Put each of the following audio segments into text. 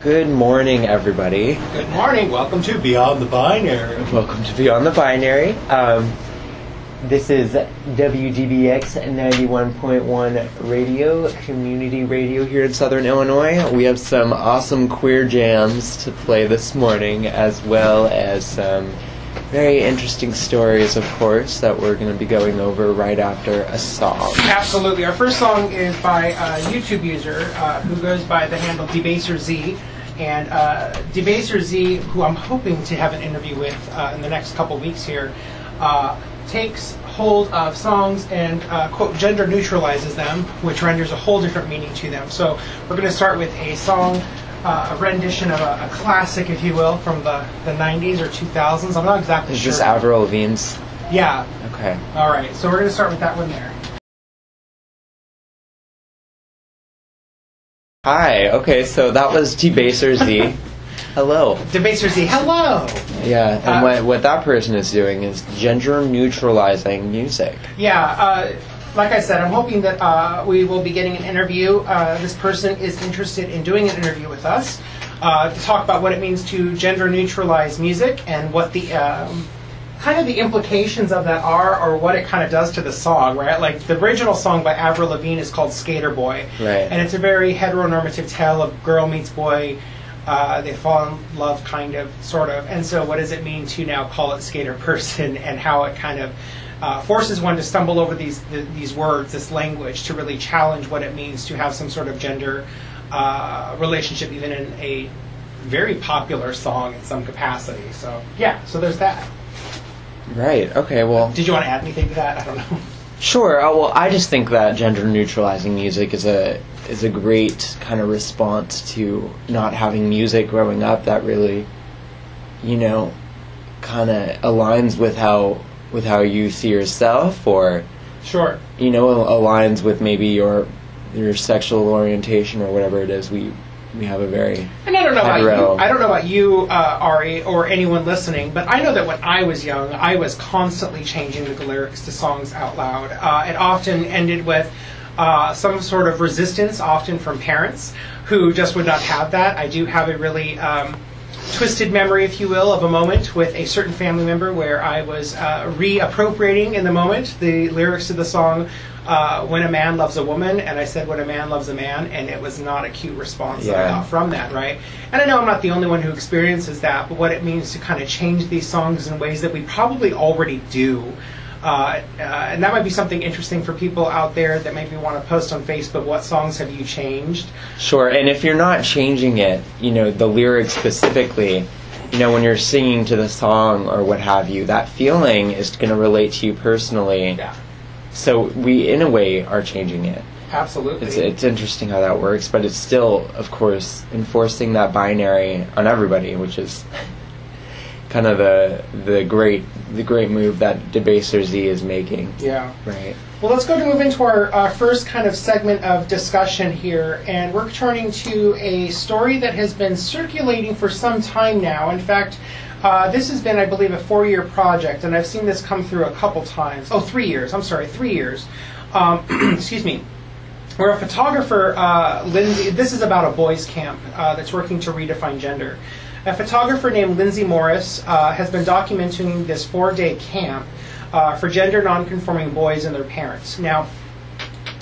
Good morning, everybody. Good morning. Welcome to Beyond the Binary. Welcome to Beyond the Binary. This is WGBX 91.1 radio, community radio here in Southern Illinois. We have some awesome queer jams to play this morning, as well as some very interesting stories, of course, that we're going to be going over right after a song. Absolutely. Our first song is by a YouTube user who goes by the handle DebaserZ. And DebaserZ, who I'm hoping to have an interview with in the next couple weeks here, takes hold of songs and, quote, gender neutralizes them, which renders a whole different meaning to them. So we're going to start with a song, a rendition of a classic, if you will, from the 90s or 2000s. I'm not exactly sure. Is this Avril Lavigne's? Yeah. Okay. All right. So we're going to start with that one there. Hi. Okay, so that was DebaserZ. Hello. DebaserZ. Hello. Yeah, and what that person is doing is gender neutralizing music. Yeah. Like I said, I'm hoping that we will be getting an interview. This person is interested in doing an interview with us to talk about what it means to gender neutralize music and what the kind of the implications of that are, or what it kind of does to the song, right? Like the original song by Avril Lavigne is called Skater Boy, right? And it's a very heteronormative tale of girl meets boy. They fall in love, kind of, sort of. And so what does it mean to now call it Skater Person, and how it kind of forces one to stumble over these words, this language, to really challenge what it means to have some sort of gender relationship, even in a very popular song in some capacity. So, yeah, so there's that. Right, okay, well... Did you want to add anything to that? I don't know. Sure, well, I just think that gender neutralizing music is a great kind of response to not having music growing up that really, you know, kind of aligns with how you see yourself, or sure, you know, aligns with maybe your sexual orientation or whatever it is. We have a very and I don't know about you, Ari, or anyone listening, but I know that when I was young, I was constantly changing the lyrics to songs out loud. It often ended with some sort of resistance, often from parents who just would not have that. I do have a really twisted memory, if you will, of a moment with a certain family member where I was reappropriating in the moment the lyrics to the song When a Man Loves a Woman, and I said When a Man Loves a Man, and it was not a cute response that I got from that, right? And I know I'm not the only one who experiences that, but what it means to kind of change these songs in ways that we probably already do. And that might be something interesting for people out there that maybe want to post on Facebook. What songs have you changed? Sure, and if you're not changing it, you know, the lyrics specifically, you know, when you're singing to the song or what have you, that feeling is going to relate to you personally. Yeah. So we, in a way, are changing it. Absolutely. It's interesting how that works, but it's still, of course, enforcing that binary on everybody, which is kind of the great move that DebaserZ is making. Yeah. Right. Well, let's go to move into our first kind of segment of discussion here, and we're turning to a story that has been circulating for some time now. In fact, this has been, I believe, a 4-year project, and I've seen this come through a couple times. Oh, 3 years. I'm sorry, 3 years. Excuse me. Where a photographer, Lindsay, this is about a boys' camp that's working to redefine gender. A photographer named Lindsay Morris has been documenting this 4-day camp for gender nonconforming boys and their parents. Now,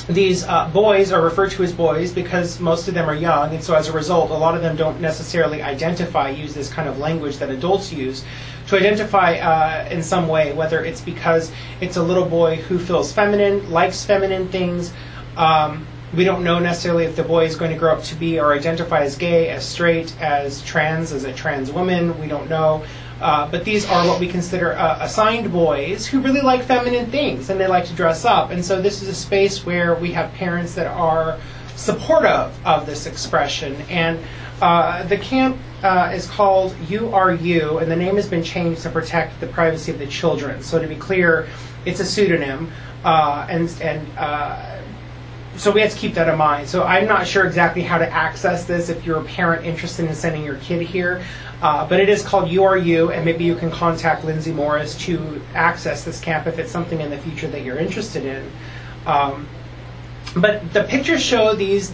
these boys are referred to as boys because most of them are young, and so as a result, a lot of them don't necessarily use this kind of language that adults use to identify in some way, whether it's because it's a little boy who feels feminine, likes feminine things. We don't know necessarily if the boy is going to grow up to be or identify as gay, as straight, as a trans woman. We don't know. But these are what we consider assigned boys who really like feminine things, and they like to dress up. And so this is a space where we have parents that are supportive of this expression. And the camp is called You Are You, and the name has been changed to protect the privacy of the children. So to be clear, it's a pseudonym, so we have to keep that in mind. So I'm not sure exactly how to access this if you're a parent interested in sending your kid here. But it is called You Are You, and maybe you can contact Lindsay Morris to access this camp if it's something in the future that you're interested in. But the pictures show these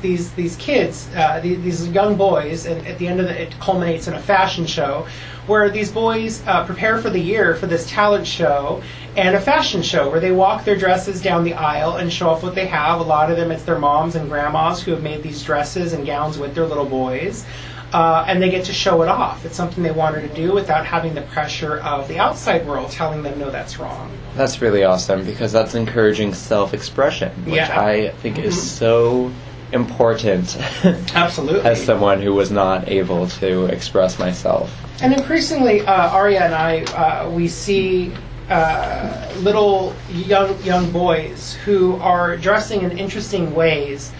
kids, these young boys, and at the end of it culminates in a fashion show, where these boys prepare for the year for this talent show and a fashion show where they walk their dresses down the aisle and show off what they have. A lot of them, it's their moms and grandmas who have made these dresses and gowns with their little boys. And they get to show it off. It's something they wanted to do without having the pressure of the outside world telling them, no, that's wrong. That's really awesome, because that's encouraging self-expression, which I think is so important. Absolutely. As someone who was not able to express myself. And increasingly, Aria and I, we see little young boys who are dressing in interesting ways.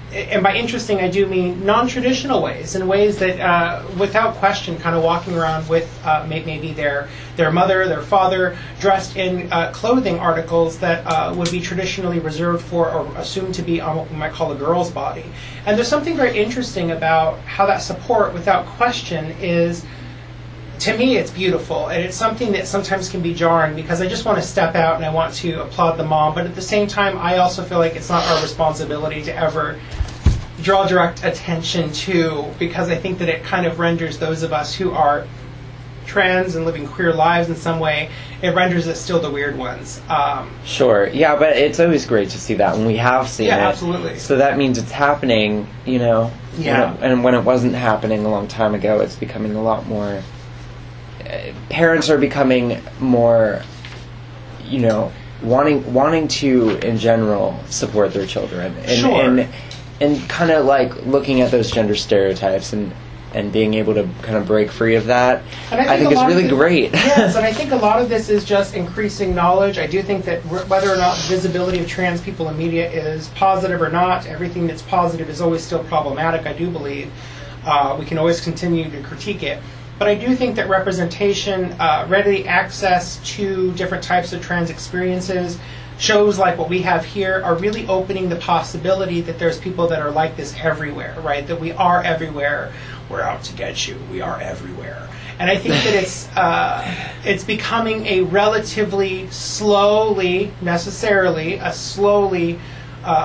And by interesting, I do mean non-traditional ways, in ways that, without question, kind of walking around with maybe their mother, their father, dressed in clothing articles that would be traditionally reserved for or assumed to be on what we might call a girl's body. And there's something very interesting about how that support, without question, is, to me, it's beautiful, and it's something that sometimes can be jarring, because I just want to step out and I want to applaud the mom, but at the same time, I also feel like it's not our responsibility to ever draw direct attention to, because I think that it kind of renders those of us who are trans and living queer lives in some way, it renders us still the weird ones. Sure, yeah, but it's always great to see that when we have seen it. Yeah, absolutely. So that means it's happening, you know. Yeah. And when it wasn't happening a long time ago, it's becoming a lot more. Parents are becoming more, you know, wanting to, in general, support their children. And, sure. And kind of like looking at those gender stereotypes and being able to kind of break free of that, and I think is really great. Yes, and I think a lot of this is just increasing knowledge. I do think that whether or not visibility of trans people in media is positive or not, everything that's positive is always still problematic, I do believe. We can always continue to critique it. But I do think that representation, ready access to different types of trans experiences, shows like what we have here are really opening the possibility that there's people that are like this everywhere, right? That we are everywhere. We're out to get you. We are everywhere. And I think that it's becoming a relatively slowly,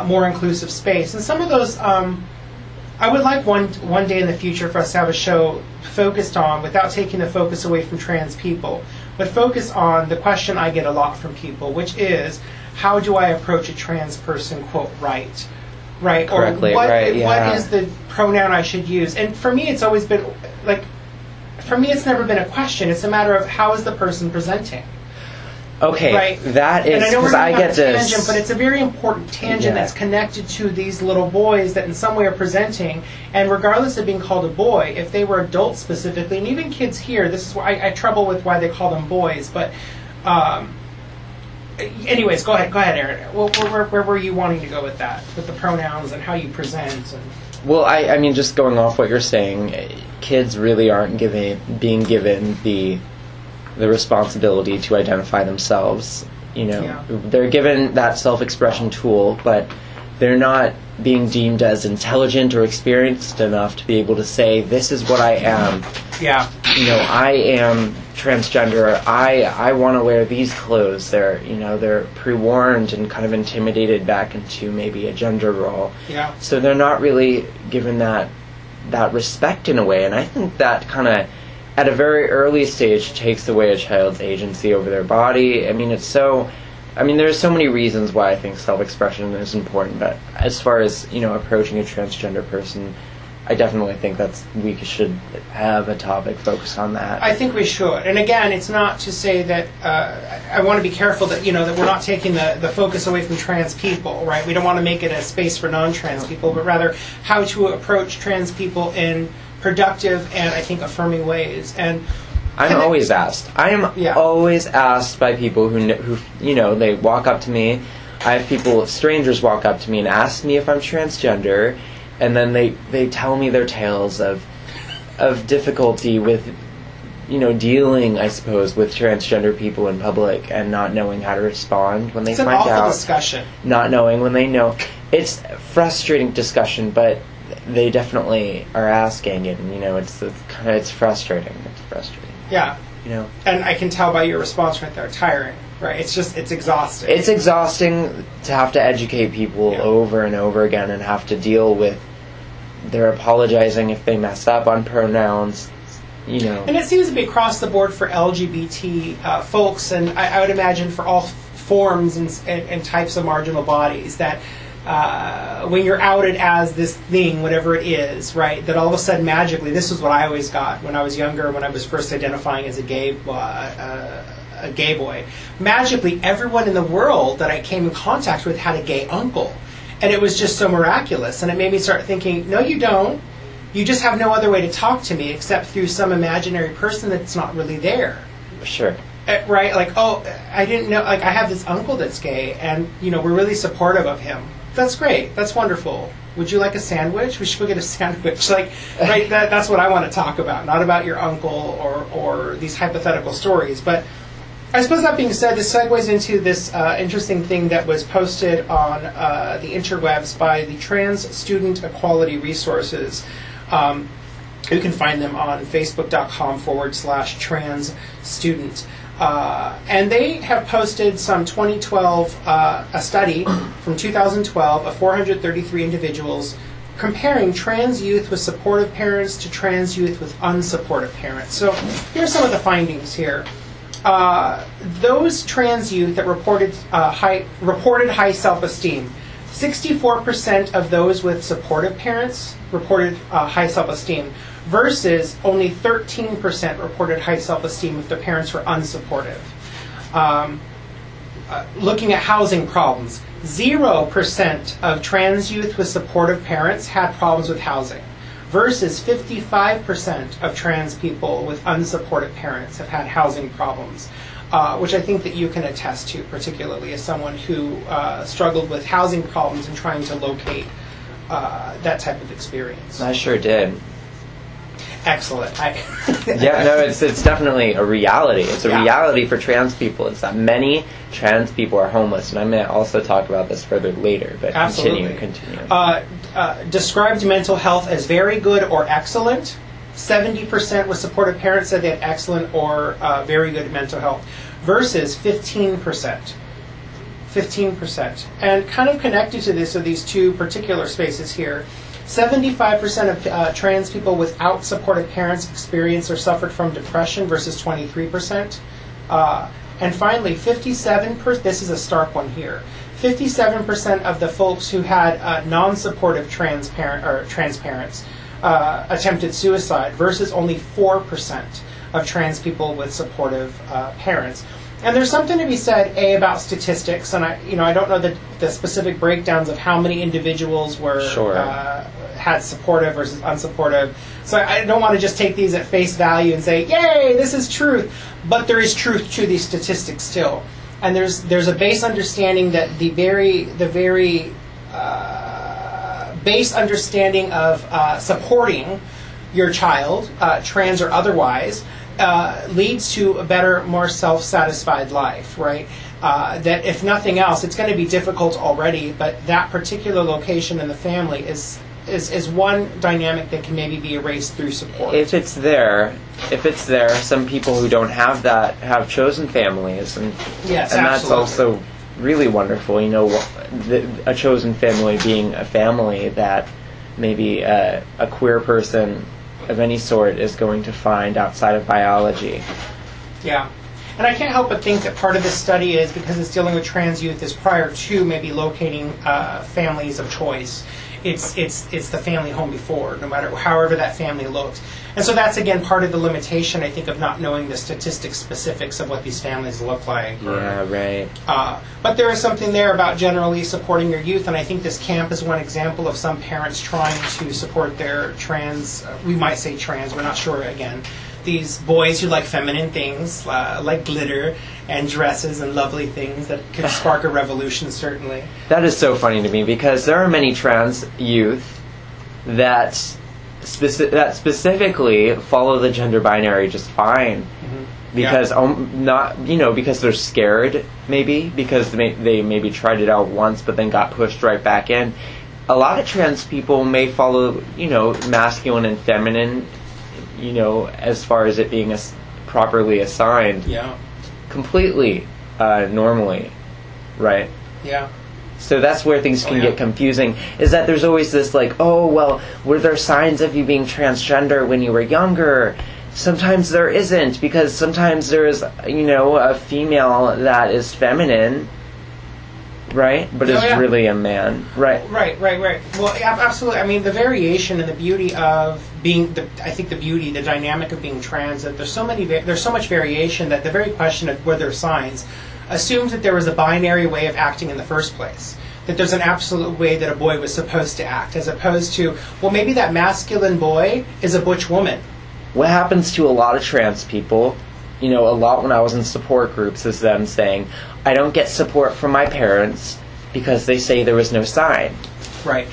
more inclusive space. And some of those, I would like one day in the future for us to have a show focused on, without taking the focus away from trans people, but focus on the question I get a lot from people, which is, how do I approach a trans person, quote, right? Correctly, or what, right, yeah. What is the pronoun I should use? And for me, it's always been, like, for me, it's never been a question. It's a matter of how is the person presenting. Okay, right? That is, because I get this. Tangent, but it's a very important tangent that's connected to these little boys that in some way are presenting. And regardless of being called a boy, if they were adults specifically, and even kids here, this is why I trouble with why they call them boys. But anyways, go ahead, Aaron. Where were you wanting to go with that, with the pronouns and how you present? And well, I mean, just going off what you're saying, kids really aren't being given the responsibility to identify themselves. You know, they're given that self-expression tool, but they're not being deemed as intelligent or experienced enough to be able to say, this is what I am. Yeah. You know, I am transgender. I want to wear these clothes. They're pre-warned and kind of intimidated back into maybe a gender role. Yeah. So they're not really given that respect in a way, and I think that kind of, at a very early stage, takes away a child's agency over their body. I mean, there's so many reasons why I think self-expression is important, but as far as, you know, approaching a transgender person, I definitely think we should have a topic focused on that. I think we should. And again, it's not to say that, I want to be careful that, you know, that we're not taking the focus away from trans people, right? We don't want to make it a space for non-trans people, but rather how to approach trans people in productive and, I think, affirming ways. And I'm always asked. I am always asked by people who you know, they walk up to me. I have strangers walk up to me and ask me if I'm transgender, and then they tell me their tales of difficulty with, you know, dealing, I suppose, with transgender people in public and not knowing how to respond when they find out. It's an awful discussion. Not knowing when they know. It's a frustrating discussion, but they definitely are asking, and, you know, it's frustrating. It's frustrating. Yeah. You know. And I can tell by your response right there, tiring. Right. It's exhausting. It's exhausting to have to educate people over and over again and have to deal with they're apologizing if they mess up on pronouns, And it seems to be across the board for LGBT folks, and I would imagine for all forms and types of marginal bodies, that when you're outed as this thing, whatever it is, right, that all of a sudden magically, this is what I always got when I was younger, when I was first identifying as a gay boy. Magically, everyone in the world that I came in contact with had a gay uncle. And it was just so miraculous. And it made me start thinking, no, you don't. You just have no other way to talk to me except through some imaginary person that's not really there. Sure. Right? Like, oh, I didn't know. Like, I have this uncle that's gay, and, we're really supportive of him. That's great. That's wonderful. Would you like a sandwich? We should go get a sandwich. Like, right? That's what I want to talk about. Not about your uncle or these hypothetical stories. But I suppose that being said, this segues into this interesting thing that was posted on the interwebs by the Trans Student Equality Resources. You can find them on facebook.com/trans student. And they have posted some 2012, a study from 2012 of 433 individuals comparing trans youth with supportive parents to trans youth with unsupportive parents. So here's some of the findings here. Those trans youth that reported high self-esteem, 64% of those with supportive parents reported high self-esteem, versus only 13% reported high self-esteem if their parents were unsupportive. Looking at housing problems, 0% of trans youth with supportive parents had problems with housing, versus 55% of trans people with unsupportive parents have had housing problems, which I think that you can attest to, particularly as someone who struggled with housing problems and trying to locate that type of experience. I sure did. Excellent. Yeah, no, it's definitely a reality. It's a reality for trans people. It's that many trans people are homeless, and I'm going to also talk about this further later, but Absolutely. continue. Described mental health as very good or excellent. 70% with supportive parents said they had excellent or very good mental health, versus 15%. 15%. And kind of connected to this are these two particular spaces here. 75% of trans people without supportive parents experienced or suffered from depression versus 23%. And finally, 57%, this is a stark one here, 57% of the folks who had non-supportive trans parents attempted suicide versus only 4% of trans people with supportive parents. And there's something to be said, about statistics, and I don't know the specific breakdowns of how many individuals were had supportive versus unsupportive. So I don't want to just take these at face value and say, "Yay, this is truth!" But there is truth to these statistics still, and there's a base understanding that the very base understanding of supporting your child, trans or otherwise, leads to a better, more self-satisfied life, right? That if nothing else, it's going to be difficult already, but that particular location in the family is one dynamic that can maybe be erased through support. If it's there, some people who don't have that have chosen families, and yes, and absolutely. That's also really wonderful. A chosen family being a family that maybe a queer person of any sort is going to find outside of biology. Yeah. And I can't help but think that part of this study is, because it's dealing with trans youth, is prior to maybe locating families of choice. It's the family home before, no matter however that family looked. And so that's, again, part of the limitation, I think, of not knowing the statistics specifics of what these families look like. Yeah, right. But there is something there about generally supporting your youth, and I think this camp is one example of some parents trying to support their trans, we might say trans, we're not sure, again, these boys who like feminine things, like glitter and dresses and lovely things that could spark a revolution, certainly. That is so funny to me, because there are many trans youth that specifically follow the gender binary just fine, because because they're scared, maybe because they maybe tried it out once but then got pushed right back in. A lot of trans people may follow masculine and feminine, as far as it being properly assigned. Yeah. Completely. normally, right? Yeah. So that's where things can get confusing, is that there's always this like, oh, well, were there signs of you being transgender when you were younger? Sometimes there isn't, because sometimes there is, a female that is feminine, right? But is really a man, right? Right. Well, absolutely. I mean, the variation and the beauty of being, the dynamic of being trans, that there's so much variation that the very question of were there signs assumes that there was a binary way of acting in the first place. That there's an absolute way that a boy was supposed to act, as opposed to, well, maybe that masculine boy is a butch woman. What happens to a lot of trans people, a lot when I was in support groups, is them saying, I don't get support from my parents because they say there was no sign. Right.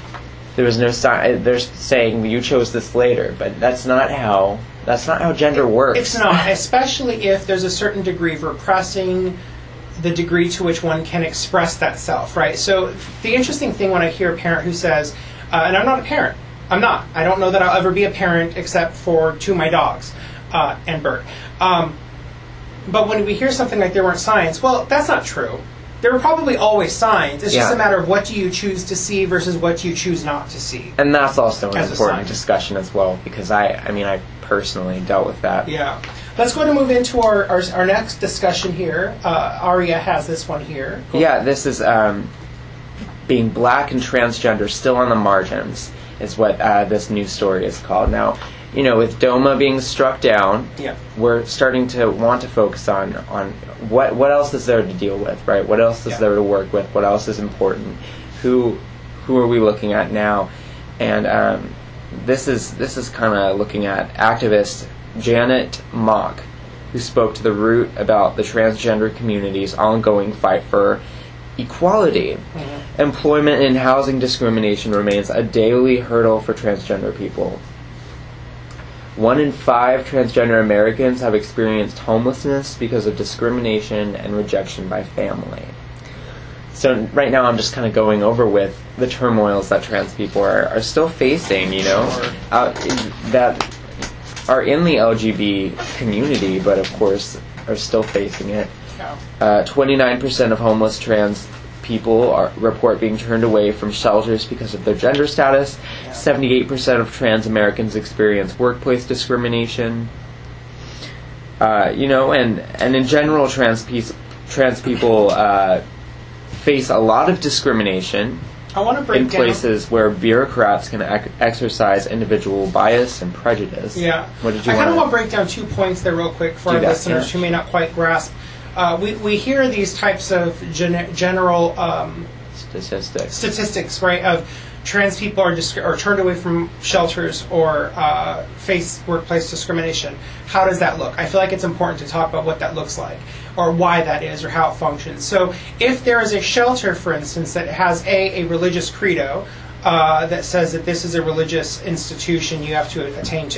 There was no sign. They're saying you chose this later, but that's not how gender works. It's not, especially if there's a certain degree of repressing the degree to which one can express that self, right? So the interesting thing when I hear a parent who says, and I'm not a parent, I don't know that I'll ever be a parent except for to my dogs, and Bert. But when we hear something like there weren't signs, well, that's not true. There were probably always signs. It's just a matter of what do you choose to see versus what you choose not to see. And that's also an important discussion as well, because I personally dealt with that. Yeah. Let's go to move into our next discussion here. Aria has this one here. Cool. Yeah, this is being black and transgender still on the margins is what this new story is called. Now, with DOMA being struck down, we're starting to want to focus on what else is there to deal with, right? What else is there to work with? What else is important? Who are we looking at now? And this is kind of looking at activist Janet Mock, who spoke to The Root about the transgender community's ongoing fight for equality. Mm-hmm. Employment and housing discrimination remains a daily hurdle for transgender people. 1 in 5 transgender Americans have experienced homelessness because of discrimination and rejection by family. So right now I'm just kind of going over with the turmoils that trans people are still facing, that are in the LGBT community, but of course are still facing it. 29% of homeless trans people report being turned away from shelters because of their gender status. 78% of trans Americans experience workplace discrimination. And in general, trans people face a lot of discrimination. I want to break in places where bureaucrats can exercise individual bias and prejudice. Yeah. What did you I kind of want to break down 2 points there real quick for our listeners who may not quite grasp. We hear these types of general statistics, right, of trans people are turned away from shelters or face workplace discrimination. How does that look? I feel like it's important to talk about what that looks like, or why that is, or how it functions. So if there is a shelter, for instance, that has a religious credo that says that this is a religious institution, you have to attend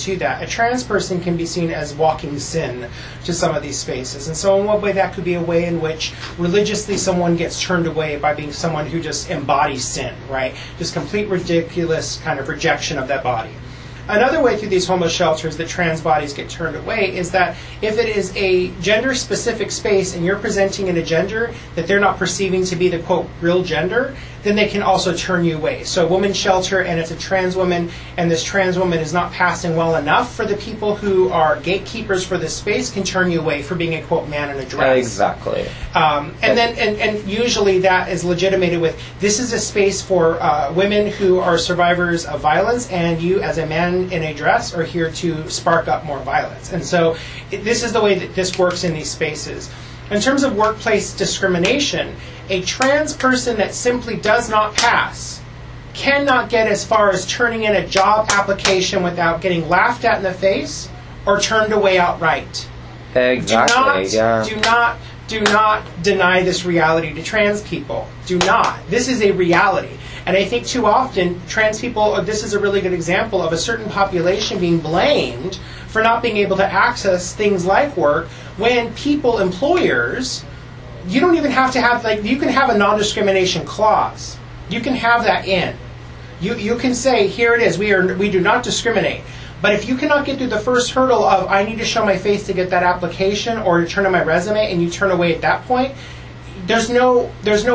to that. A trans person can be seen as walking sin to some of these spaces. And so in one way that could be a way in which religiously someone gets turned away by being someone who just embodies sin, right? Just complete ridiculous kind of rejection of that body. Another way through these homeless shelters that trans bodies get turned away is that if it is a gender-specific space and you're presenting in a gender that they're not perceiving to be the, quote, real gender, then they can also turn you away. So a woman's shelter and it's a trans woman, and this trans woman is not passing well enough for the people who are gatekeepers for this space can turn you away for being a, quote, man in a dress. Exactly. And usually that is legitimated with, this is a space for women who are survivors of violence, and you as a man in a dress are here to spark up more violence. And so this is the way that this works in these spaces. In terms of workplace discrimination, a trans person that simply does not pass cannot get as far as turning in a job application without getting laughed at in the face or turned away outright. Exactly. Do not deny this reality to trans people. Do not. This is a reality. And I think too often, trans people, this is a really good example of a certain population being blamed for not being able to access things like work when people, employers, you don't even have to have, you can have a non-discrimination clause. You can have that in. You can say, here it is, we do not discriminate. But if you cannot get through the first hurdle of I need to show my face to get that application or to turn in my resume, and you turn away at that point, there's no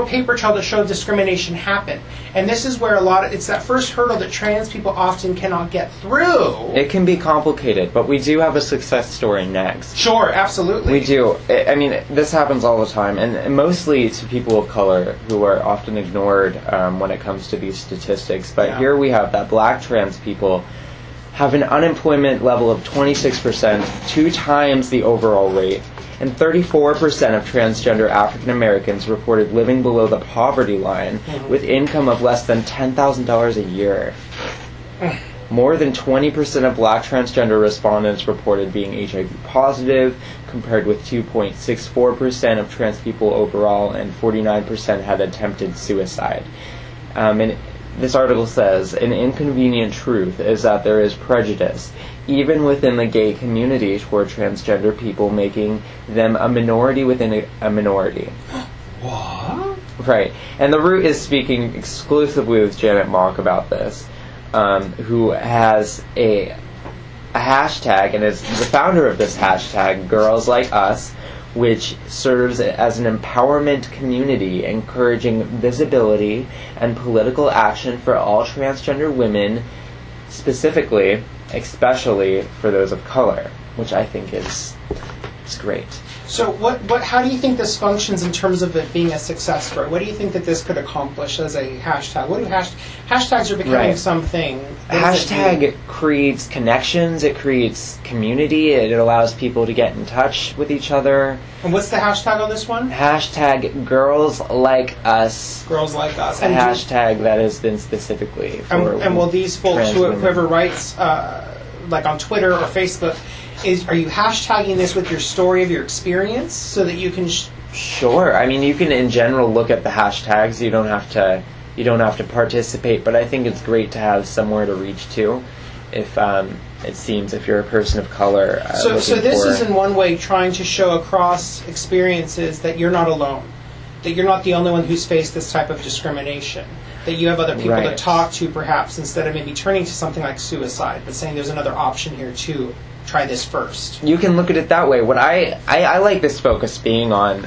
paper trail to show discrimination happened. And this is where it's that first hurdle that trans people often cannot get through. It can be complicated, but we do have a success story next. Sure, absolutely. We do. I mean, this happens all the time, and mostly to people of color who are often ignored when it comes to these statistics. But here we have that black trans people have an unemployment level of 26%, 2 times the overall rate. And 34% of transgender African Americans reported living below the poverty line with income of less than $10,000 a year. More than 20% of black transgender respondents reported being HIV positive, compared with 2.64% of trans people overall, and 49% had attempted suicide. And this article says, an inconvenient truth is that there is prejudice, even within the gay community, toward transgender people, making them a minority within a minority. What? Right. And the Root is speaking exclusively with Janet Mock about this, who has a hashtag, and is the founder of this hashtag, Girls Like Us, which serves as an empowerment community encouraging visibility and political action for all transgender women, especially for those of color, which I think is great. So how do you think this functions in terms of it being a success story? What do you think that this could accomplish as a hashtag? What do hashtags are becoming something? Hashtag creates connections, it creates community, it allows people to get in touch with each other. And what's the hashtag on this one? Hashtag Girls Like Us. Girls Like Us. A hashtag that has been specifically for and will these folks, whoever writes, like on Twitter or Facebook, are you hashtagging this with your story of your experience so that you can? Sure. I mean, you can in general look at the hashtags. You don't have to participate, but I think it's great to have somewhere to reach to. If it seems, if you're a person of color. So this is in one way trying to show across experiences that you're not alone, that you're not the only one who's faced this type of discrimination, that you have other people to talk to, perhaps, instead of maybe turning to something like suicide, but saying there's another option here too. Try this first. You can look at it that way. What I like this focus being on,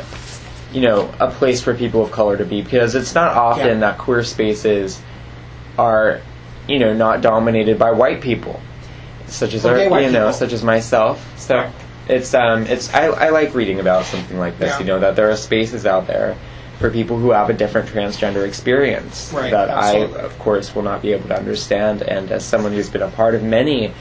a place for people of color to be, because it's not often that queer spaces are, not dominated by white people, such as such as myself. So I like reading about something like this. That there are spaces out there for people who have a different transgender experience that absolutely. I, of course, will not be able to understand. And as someone who's been a part of many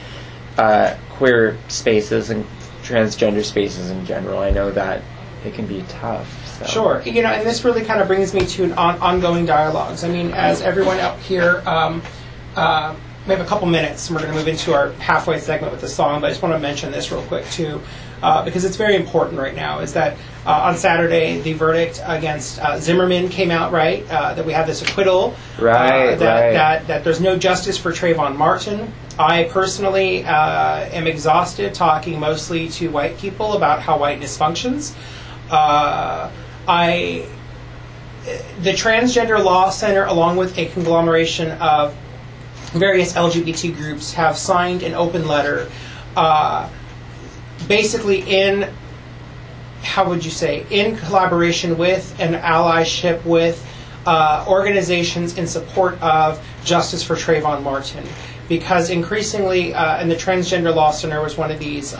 queer spaces and transgender spaces in general, I know that it can be tough. So. Sure. And this really kind of brings me to ongoing dialogues. I mean, as everyone out here, we have a couple minutes, and we're going to move into our halfway segment with the song, but I just want to mention this real quick, too, because it's very important right now, is that on Saturday, the verdict against Zimmerman came out, right? That we have this acquittal. That there's no justice for Trayvon Martin. I personally am exhausted talking mostly to white people about how whiteness functions. The Transgender Law Center, along with a conglomeration of various LGBT groups, have signed an open letter basically in collaboration with and allyship with organizations in support of justice for Trayvon Martin. Because increasingly, and the Transgender Law Center was one of these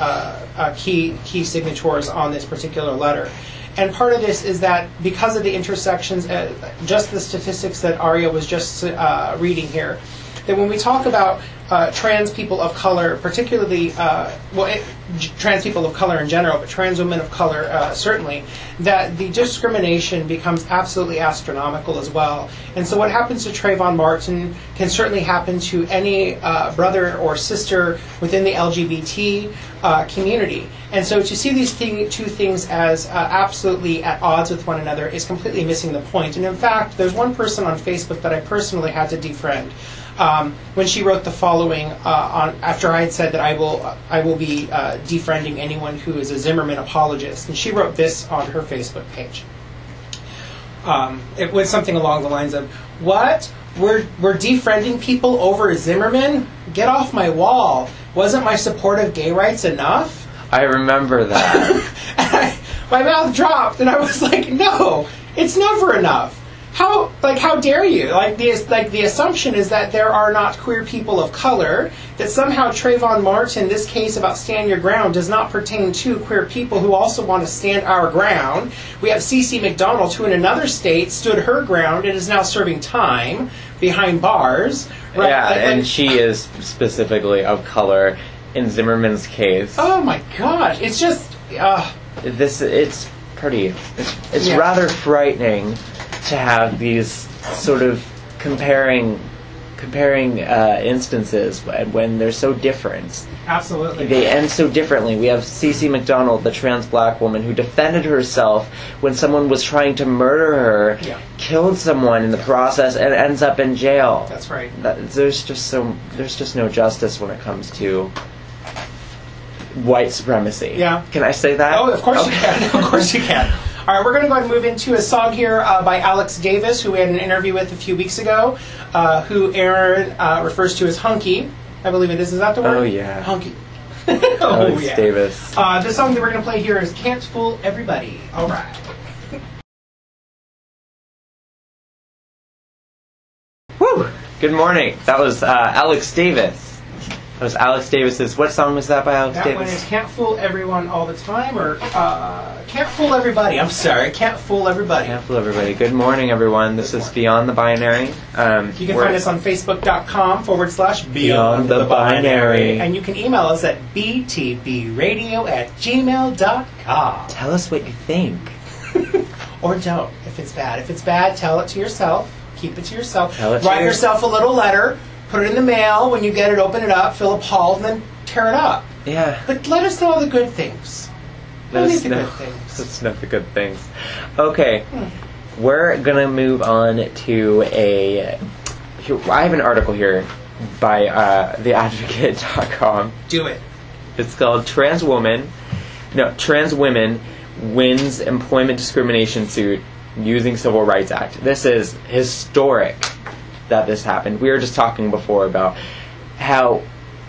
key signatories on this particular letter. And part of this is that because of the intersections, just the statistics that Aria was just reading here, that when we talk about trans people of color, particularly, trans people of color in general, but trans women of color certainly, that the discrimination becomes absolutely astronomical as well. And so what happens to Trayvon Martin can certainly happen to any brother or sister within the LGBT community. And so to see these two things as absolutely at odds with one another is completely missing the point. And in fact, there's one person on Facebook that I personally had to defriend. When she wrote the following after I had said that I will be defriending anyone who is a Zimmerman apologist, and she wrote this on her Facebook page. It was something along the lines of, "What? We're defriending people over Zimmerman? Get off my wall! wasn't my support of gay rights enough? I remember that. My mouth dropped, and I was like, no, it's never enough. How dare you? The assumption is that there are not queer people of color, that somehow Trayvon Martin, this case about stand your ground, does not pertain to queer people who also want to stand our ground. We have Cece McDonald, who in another state stood her ground and is now serving time behind bars. Right? Yeah, and she is specifically of color in Zimmerman's case. Oh my gosh, it's just... It's rather frightening to have these sort of comparing instances when they're so different. Absolutely. They end so differently. We have Cece McDonald, the trans black woman who defended herself when someone was trying to murder her, killed someone in the process, and ends up in jail. That's right. There's just no justice when it comes to white supremacy. Yeah. Can I say that? Oh, of course you can. Of course you can. All right, we're going to go ahead and move into a song here by Alex Davis, who we had an interview with a few weeks ago, who Aaron refers to as Hunky. I believe it is. Is that the word? Oh, yeah. Hunky. Alex Davis. The song that we're going to play here is Can't Fool Everybody. All right. Woo! Good morning. That was Alex Davis. That was Alex Davis's... What song was that by Alex Davis? That one is Can't Fool Everyone All the Time, or Can't Fool Everybody. I'm sorry, Can't Fool Everybody. Can't Fool Everybody. Good morning, everyone. This is Beyond the Binary. You can find us on Facebook.com/Beyond the Binary. And you can email us at btbradio@gmail.com. Tell us what you think. Or don't, if it's bad. If it's bad, tell it to yourself. Keep it to yourself. Write yourself a little letter. Put it in the mail. When you get it, open it up, feel appalled, and then tear it up. Yeah. But let us know all the good things. Let us know the good things. Okay. We're going to move on to I have an article here by theadvocate.com. Do it. It's called Trans Women Wins Employment Discrimination Suit Using Civil Rights Act. This is historic that this happened. We were just talking before about how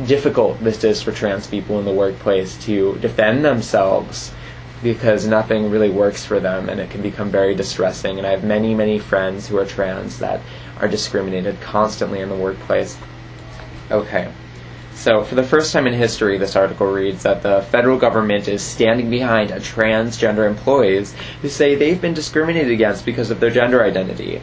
difficult this is for trans people in the workplace to defend themselves because nothing really works for them, and it can become very distressing. And I have many, many friends who are trans that are discriminated constantly in the workplace. Okay. So, for the first time in history, this article reads that the federal government is standing behind transgender employees who say they've been discriminated against because of their gender identity.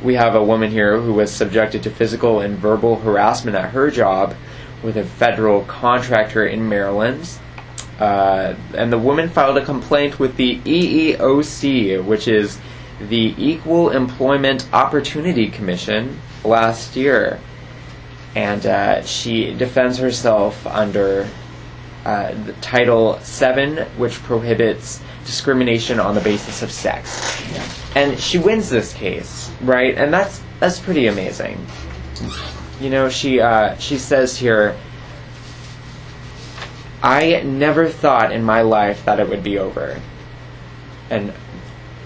We have a woman here who was subjected to physical and verbal harassment at her job with a federal contractor in Maryland. And the woman filed a complaint with the EEOC, which is the Equal Employment Opportunity Commission, last year. And she defends herself under the Title VII, which prohibits discrimination on the basis of sex. Yeah. And she wins this case, right? And that's pretty amazing. You know, she says here, I never thought in my life that it would be over. And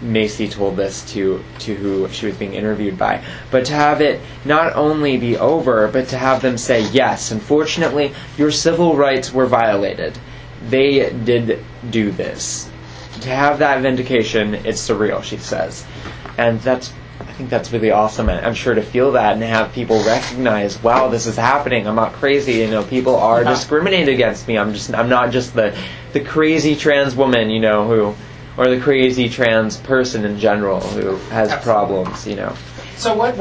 Macy told this to who she was being interviewed by. But to have it not only be over, but to have them say, yes, unfortunately, your civil rights were violated. They did do this. To have that vindication, it's surreal, she says. And I think that's really awesome. I'm sure to feel that and have people recognize, wow, this is happening. I'm not crazy. You know, people are discriminated against me. I'm not just the crazy trans woman, you know, or the crazy trans person in general who has problems, you know. So what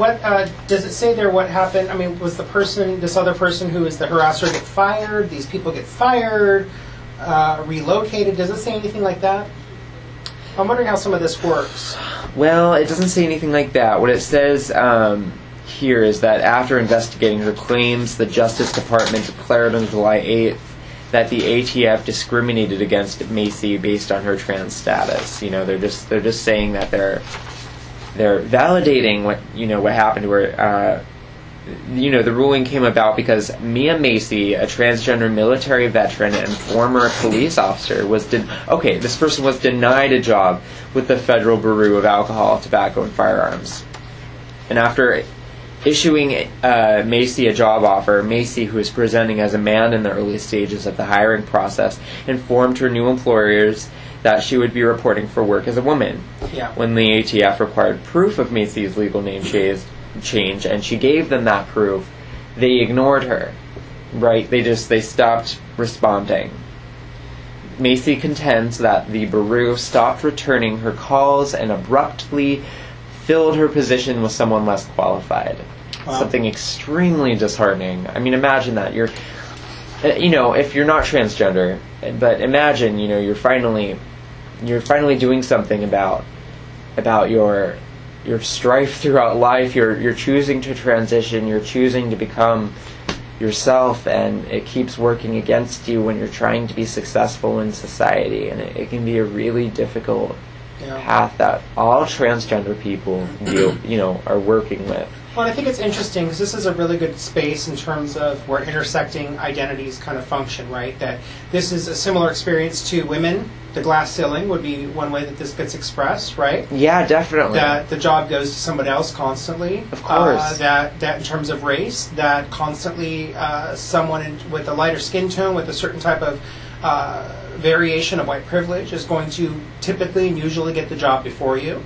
does it say there? What happened? I mean, was this other person who is the harasser get fired? These people get fired, relocated? Does it say anything like that? I'm wondering how some of this works. Well, it doesn't say anything like that. What it says here is that after investigating her claims, the Justice Department declared on July 8th that the ATF discriminated against Macy based on her trans status. You know, they're just saying that they're validating what happened to her. The ruling came about because Mia Macy, a transgender military veteran and former police officer, this person was denied a job with the Federal Bureau of Alcohol, Tobacco, and Firearms. And after issuing Macy a job offer. Macy, who was presenting as a man in the early stages of the hiring process, informed her new employers that she would be reporting for work as a woman. Yeah. When the ATF required proof of Macy's legal name change, and she gave them that proof, they ignored her. Right? They stopped responding. Macy contends that the bureau stopped returning her calls and abruptly filled her position with someone less qualified. Wow. Something extremely disheartening. I mean, imagine that. You're, if you're not transgender, but imagine, you're finally doing something about your strife throughout life. You're choosing to transition. You're choosing to become yourself, and it keeps working against you when you're trying to be successful in society, and it can be a really difficult path that all transgender people are working with. Well, I think it's interesting because this is a really good space in terms of where intersecting identities kind of function, right? That this is a similar experience to women. The glass ceiling would be one way that this gets expressed, right? Yeah, definitely. That the job goes to somebody else constantly. Of course. That in terms of race, that constantly someone with a lighter skin tone with a certain type of variation of white privilege is going to typically and usually get the job before you.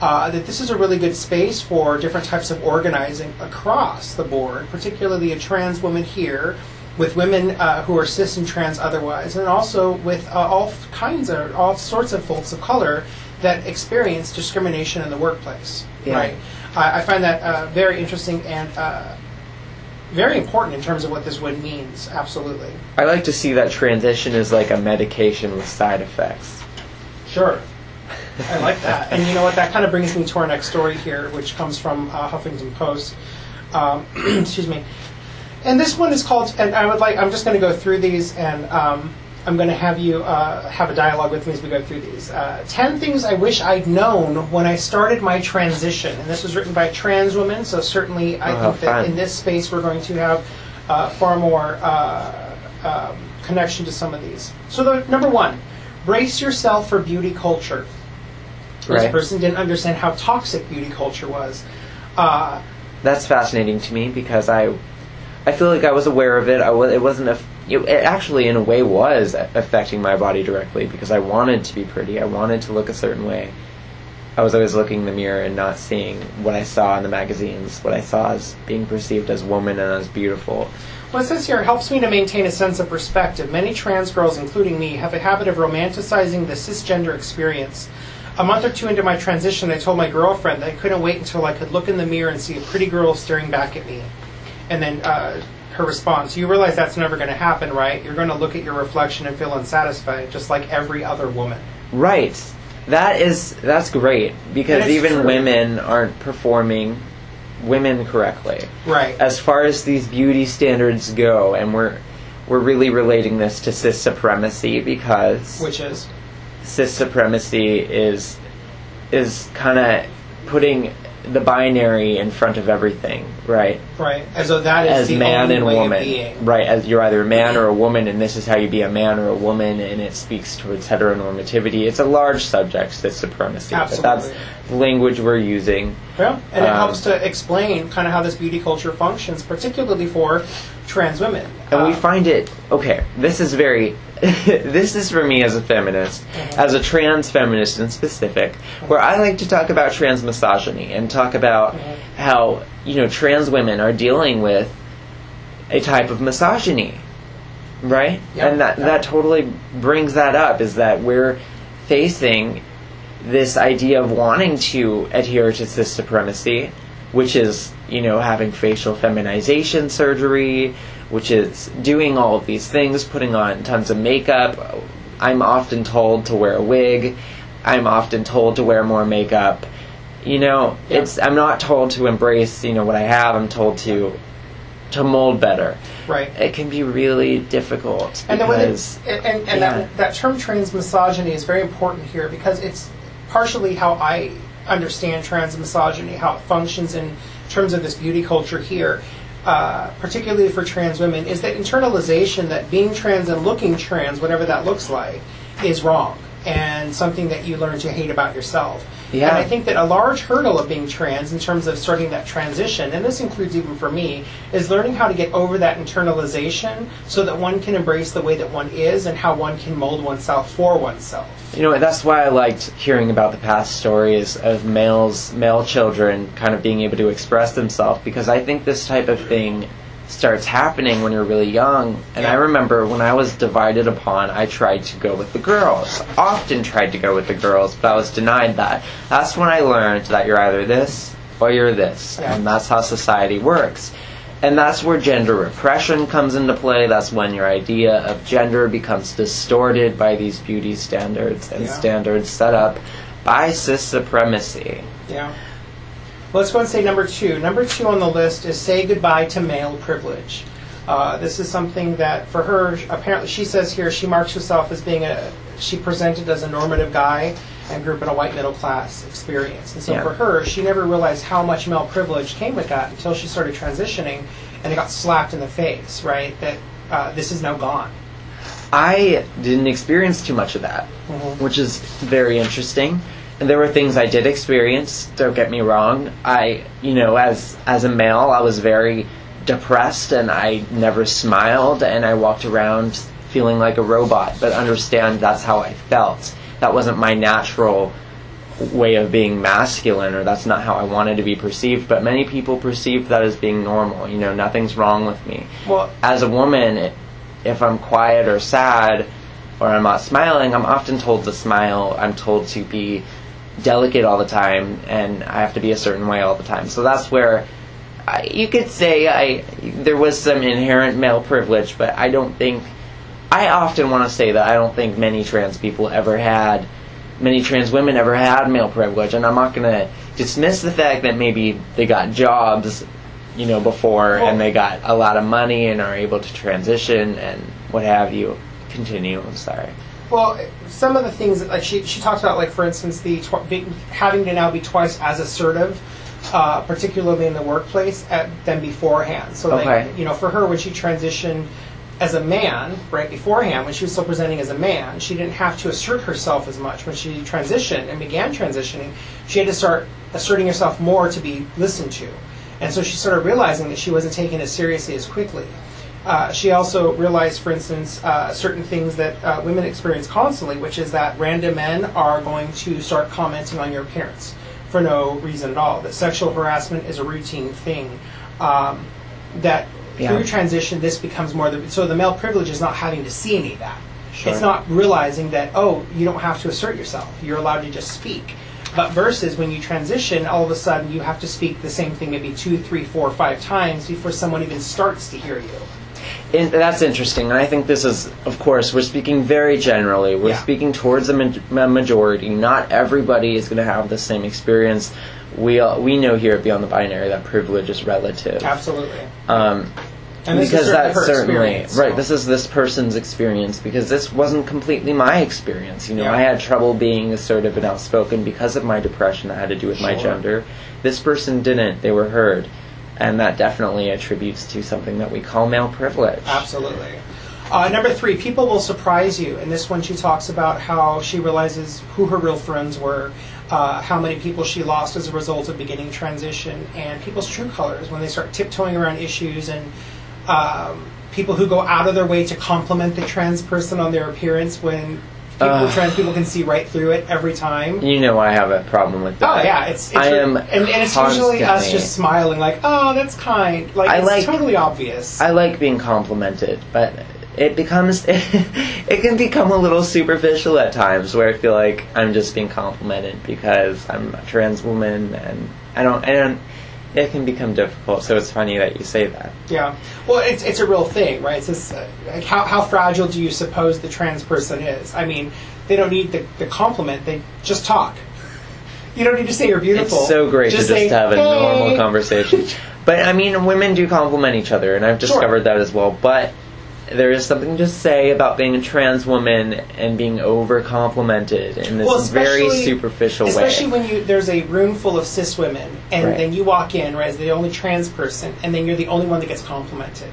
That this is a really good space for different types of organizing across the board, particularly a trans woman here, with women who are cis and trans otherwise, and also with all sorts of folks of color that experience discrimination in the workplace. Yeah. Right? I find that very interesting and very important in terms of what this word means. Absolutely. I like to see that transition as like a medication with side effects. Sure. I like that. And you know what? That kind of brings me to our next story here, which comes from Huffington Post. Excuse me. And this one is called, and I'm just going to go through these, and I'm going to have you have a dialogue with me as we go through these. 10 things I wish I'd known when I started my transition. And this was written by trans women, so certainly I think that in this space we're going to have far more connection to some of these. So number 1, brace yourself for beauty culture. Right. This person didn't understand how toxic beauty culture was. That's fascinating to me because I feel like I was aware of it. It actually, in a way, was affecting my body directly because I wanted to be pretty. I wanted to look a certain way. I was always looking in the mirror and not seeing what I saw in the magazines, what I saw as being perceived as woman and as beautiful. Well, it says here, it helps me to maintain a sense of perspective. Many trans girls, including me, have a habit of romanticizing the cisgender experience. A month or 2 into my transition, I told my girlfriend that I couldn't wait until I could look in the mirror and see a pretty girl staring back at me. And then her response, you realize that's never going to happen, right? You're going to look at your reflection and feel unsatisfied, just like every other woman. Right. That's great, because even true. Women aren't performing women correctly. Right. As far as these beauty standards go, and we're really relating this to cis supremacy because... Which is? Cis supremacy is kind of putting the binary in front of everything, right? Right. As though that is the man only and way woman. of being. Right, as you're either a man or a woman, and this is how you be a man or a woman, and it speaks towards heteronormativity. It's a large subject, cis supremacy. Absolutely. But that's the language we're using. Yeah, and it helps to explain kind of how this beauty culture functions, particularly for trans women. And we find it, okay, this is very, this is for me as a feminist, as a trans feminist in specific, where I like to talk about transmisogyny and talk about how, trans women are dealing with a type of misogyny, right? Yep. And that totally brings that up, is that we're facing this idea of wanting to adhere to cis supremacy, which is, having facial feminization surgery, which is doing all of these things, putting on tons of makeup. I'm often told to wear a wig. I'm often told to wear more makeup. I'm not told to embrace, what I have. I'm told to mold better. Right. It can be really difficult. And because, that term transmisogyny is very important here because it's partially how I understand transmisogyny, how it functions in terms of this beauty culture here, particularly for trans women, is that internalization that being trans and looking trans, whatever that looks like, is wrong. and something that you learn to hate about yourself. Yeah. And I think that a large hurdle of being trans in terms of starting that transition, and this includes even for me, is learning how to get over that internalization so that one can embrace the way that one is and how one can mold oneself for oneself. You know, that's why I liked hearing about the past stories of male children kind of being able to express themselves, because I think this type of thing starts happening when you're really young. And I remember when I was divided upon, I tried to go with the girls. Often tried to go with the girls, but I was denied that. That's when I learned that you're either this or you're this. Yeah. And that's how society works. And that's where gender repression comes into play. That's when your idea of gender becomes distorted by these beauty standards and standards set up by cissupremacy. Yeah. Well, let's go and say number 2. Number 2 on the list is say goodbye to male privilege. This is something that for her, apparently she says here, she marks herself as being she presented as a normative guy and grew up in a white middle class experience. And so for her, she never realized how much male privilege came with that until she started transitioning and it got slapped in the face, right? That this is now gone. I didn't experience too much of that, which is very interesting. And there were things I did experience, don't get me wrong. As a male, I was very depressed and I never smiled and I walked around feeling like a robot, but understand that's how I felt. That wasn't my natural way of being masculine, or that's not how I wanted to be perceived, but many people perceive that as being normal. Nothing's wrong with me. Well, as a woman, if I'm quiet or sad or I'm not smiling, I'm often told to smile. I'm told to be delicate all the time, and I have to be a certain way all the time. So that's where you could say there was some inherent male privilege, but I often want to say that I don't think many trans women ever had male privilege, and I'm not going to dismiss the fact that maybe they got jobs, before, and they got a lot of money and are able to transition and what have you. Continue, I'm sorry. Well, some of the things that she talks about, like for instance, having to now be twice as assertive, particularly in the workplace, than beforehand. So, for her, when she transitioned as a man, right beforehand, when she was still presenting as a man, she didn't have to assert herself as much. When she transitioned and began transitioning, she had to start asserting herself more to be listened to. And so she started realizing that she wasn't taken as seriously as quickly. She also realized, for instance, certain things that women experience constantly, which is that random men are going to start commenting on your appearance for no reason at all. That sexual harassment is a routine thing. Through transition, this becomes more... So the male privilege is not having to see any of that. Sure. It's not realizing that, you don't have to assert yourself. You're allowed to just speak. But versus when you transition, all of a sudden you have to speak the same thing maybe 2, 3, 4, 5 times before someone even starts to hear you. And that's interesting, and I think this is, of course, we're speaking very generally. We're speaking towards a majority. Not everybody is going to have the same experience. We know here at Beyond the Binary that privilege is relative. Absolutely. And because that's certainly right. This is this person's experience, because this wasn't completely my experience. I had trouble being assertive and outspoken because of my depression that had to do with my gender. This person didn't. They were heard. And that definitely attributes to something that we call male privilege. Absolutely. Number 3, people will surprise you. And this one, she talks about how she realizes who her real friends were, how many people she lost as a result of beginning transition, and people's true colors when they start tiptoeing around issues, and people who go out of their way to compliment the trans person on their appearance when trans people can see right through it every time. I have a problem with that. Oh yeah, it's usually us just smiling like, oh, that's kind. It's totally obvious. I like being complimented, but it can become a little superficial at times, where I feel like I'm just being complimented because I'm a trans woman, and I don't. It can become difficult, so it's funny that you say that. Yeah. Well, it's a real thing, right? It's this, how fragile do you suppose the trans person is? I mean, they don't need the compliment. They just talk. You don't need to say you're beautiful. It's so great to just have a normal conversation. But, I mean, women do compliment each other, and I've discovered that as well. But there is something to say about being a trans woman and being over-complimented in this very superficial way. Especially when there's a room full of cis women, and then you walk in, right, as the only trans person, and then you're the only one that gets complimented.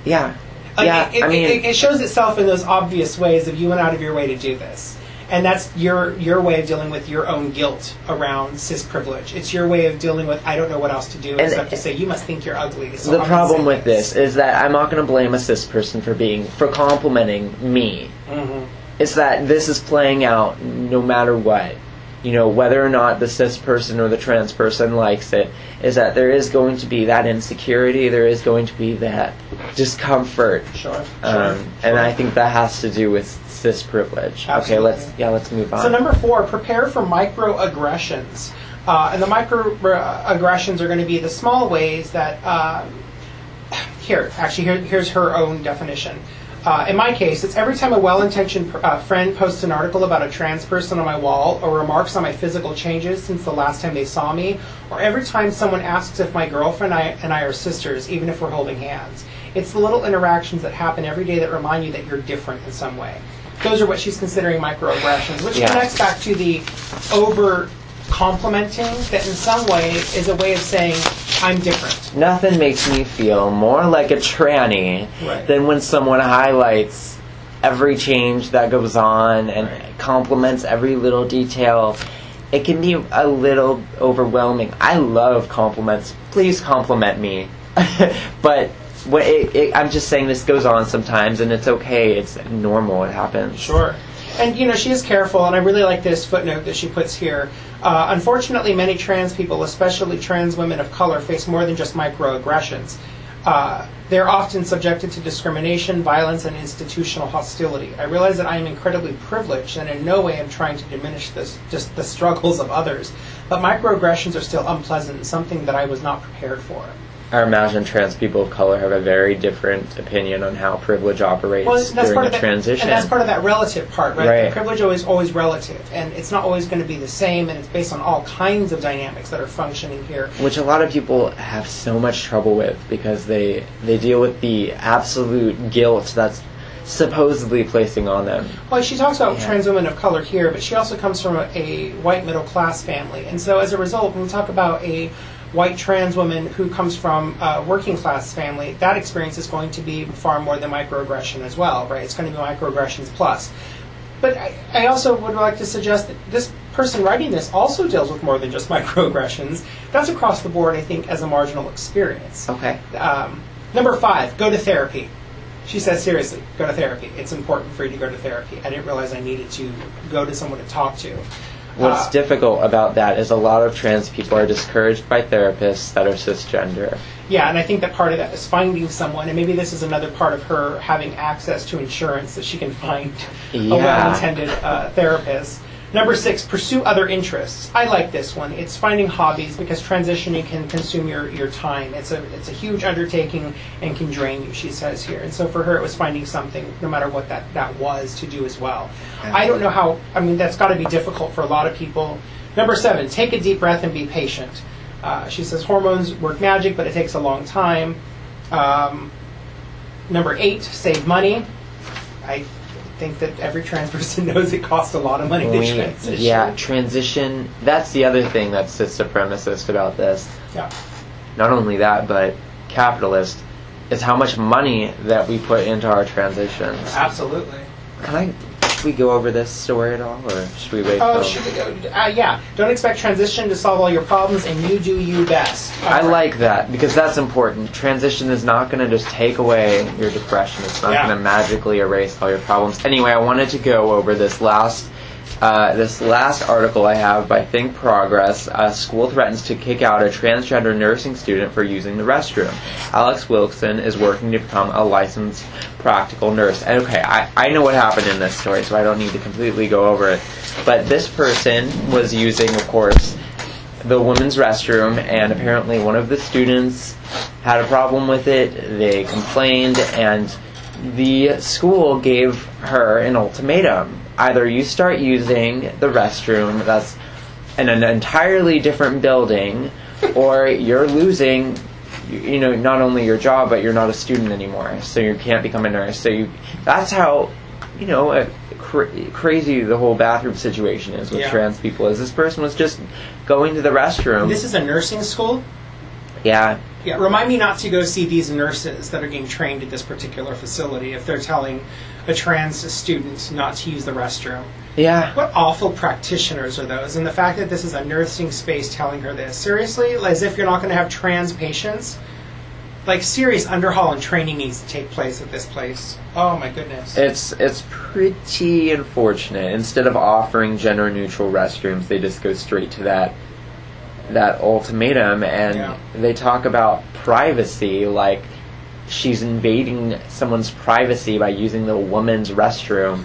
Yeah. Yeah, it shows itself in those obvious ways of you went out of your way to do this. And that's your way of dealing with your own guilt around cis privilege. It's your way of dealing with, I don't know what else to do except to say, you must think you're ugly. So the problem with this is that I'm not going to blame a cis person for complimenting me. Mm-hmm. It's that this is playing out no matter what. You know, whether or not the cis person or the trans person likes it, is that there is going to be that insecurity, there is going to be that discomfort. Sure. And I think that has to do with cis privilege. Absolutely. Okay, let's move on. So number 4, prepare for microaggressions. And the microaggressions are going to be the small ways that, here's her own definition. In my case, it's every time a well-intentioned friend posts an article about a trans person on my wall or remarks on my physical changes since the last time they saw me, or every time someone asks if my girlfriend and I are sisters, even if we're holding hands. It's the little interactions that happen every day that remind you that you're different in some way. Those are what she's considering microaggressions, which connects back to the over-complimenting that in some way is a way of saying, I'm different. Nothing makes me feel more like a tranny than when someone highlights every change that goes on and compliments every little detail. It can be a little overwhelming. I love compliments. Please compliment me. But I'm just saying this goes on sometimes, and it's okay. It's normal. It happens. Sure. And, she is careful, and I really like this footnote that she puts here. Unfortunately, many trans people, especially trans women of color, face more than just microaggressions. They're often subjected to discrimination, violence, and institutional hostility. I realize that I am incredibly privileged, and in no way am trying to diminish just the struggles of others. But microaggressions are still unpleasant and something that I was not prepared for. I imagine trans people of color have a very different opinion on how privilege operates during a transition. And that's part of that relative part, right? The privilege is always relative, and it's not always going to be the same, and it's based on all kinds of dynamics that are functioning here. Which a lot of people have so much trouble with because they deal with the absolute guilt that's supposedly placing on them. Well, she talks about trans women of color here, but she also comes from a white middle-class family. And so as a result, when we talk about a white trans woman who comes from a working class family, that experience is going to be far more than microaggression as well, right? It's going to be microaggressions plus. But I also would like to suggest that this person writing this also deals with more than just microaggressions. That's across the board, I think, as a marginal experience. Okay. Number 5, go to therapy. She says, seriously, go to therapy. It's important for you to go to therapy. I didn't realize I needed to go to someone to talk to. What's difficult about that is a lot of trans people are discouraged by therapists that are cisgender. Yeah, and I think that part of that is finding someone, and maybe this is another part of her having access to insurance that she can find a well-intended therapist. Number 6, pursue other interests. I like this one. It's finding hobbies because transitioning can consume your time. It's a huge undertaking and can drain you, she says here. And so for her, it was finding something, no matter what that was, to do as well. I don't know how, that's got to be difficult for a lot of people. Number 7, take a deep breath and be patient. She says hormones work magic, but it takes a long time. Number 8, save money. I think that every trans person knows it costs a lot of money to transition. Yeah, transition. That's the other thing that's cis supremacist about this. Yeah. Not only that, but capitalist, is how much money that we put into our transitions. Absolutely. Should we go over this story at all, or should we wait? Should we go? Yeah. Don't expect transition to solve all your problems, and you do you best. I like that, because that's important. Transition is not going to just take away your depression. It's not going to magically erase all your problems. Anyway, I wanted to go over this last article I have by Think Progress. A school threatens to kick out a transgender nursing student for using the restroom. Alex Wilson is working to become a licensed practical nurse. And okay, I know what happened in this story, so I don't need to completely go over it. But this person was using, of course, the women's restroom, and apparently one of the students had a problem with it. They complained, and the school gave her an ultimatum. Either you start using the restroom that's in an entirely different building, or you're losing, not only your job, but you're not a student anymore, so you can't become a nurse. So that's how, crazy the whole bathroom situation is with trans people. Is this person was just going to the restroom. This is a nursing school? Yeah. Yeah, remind me not to go see these nurses that are getting trained at this particular facility if they're telling a trans student not to use the restroom. Yeah. What awful practitioners are those? And the fact that this is a nursing space telling her this. Seriously? As if you're not going to have trans patients? Like, serious underhaul and training needs to take place at this place. Oh, my goodness. It's pretty unfortunate. Instead of offering gender-neutral restrooms, they just go straight to that ultimatum, and they talk about privacy, like she's invading someone's privacy by using the woman's restroom.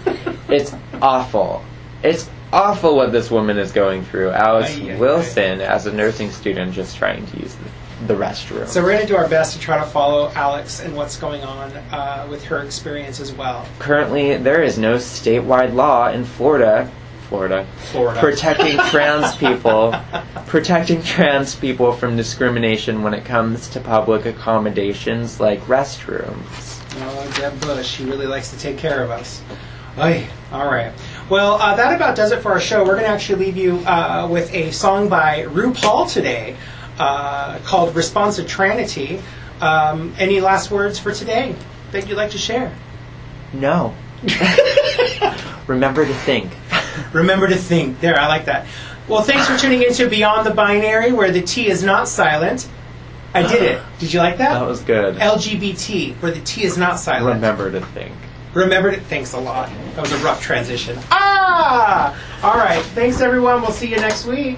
It's awful. It's awful what this woman is going through. Alice Wilson, as a nursing student, just trying to use the restroom. So we're going to do our best to try to follow Alex and what's going on with her experience as well. Currently, there is no statewide law in Florida protecting trans people from discrimination when it comes to public accommodations like restrooms. Oh, Deb Bush, she really likes to take care of us. Oy. All right. Well, that about does it for our show. We're going to actually leave you with a song by RuPaul today called Responsitranity. Any last words for today that you'd like to share? No. Remember to think. Remember to think. There, I like that. Well, thanks for tuning into Beyond the Binary, where the T is not silent. I did it. Did you like that? That was good. LGBT, where the T is not silent. Remember to think. Remember to... Thanks a lot. That was a rough transition. Ah! All right. Thanks, everyone. We'll see you next week.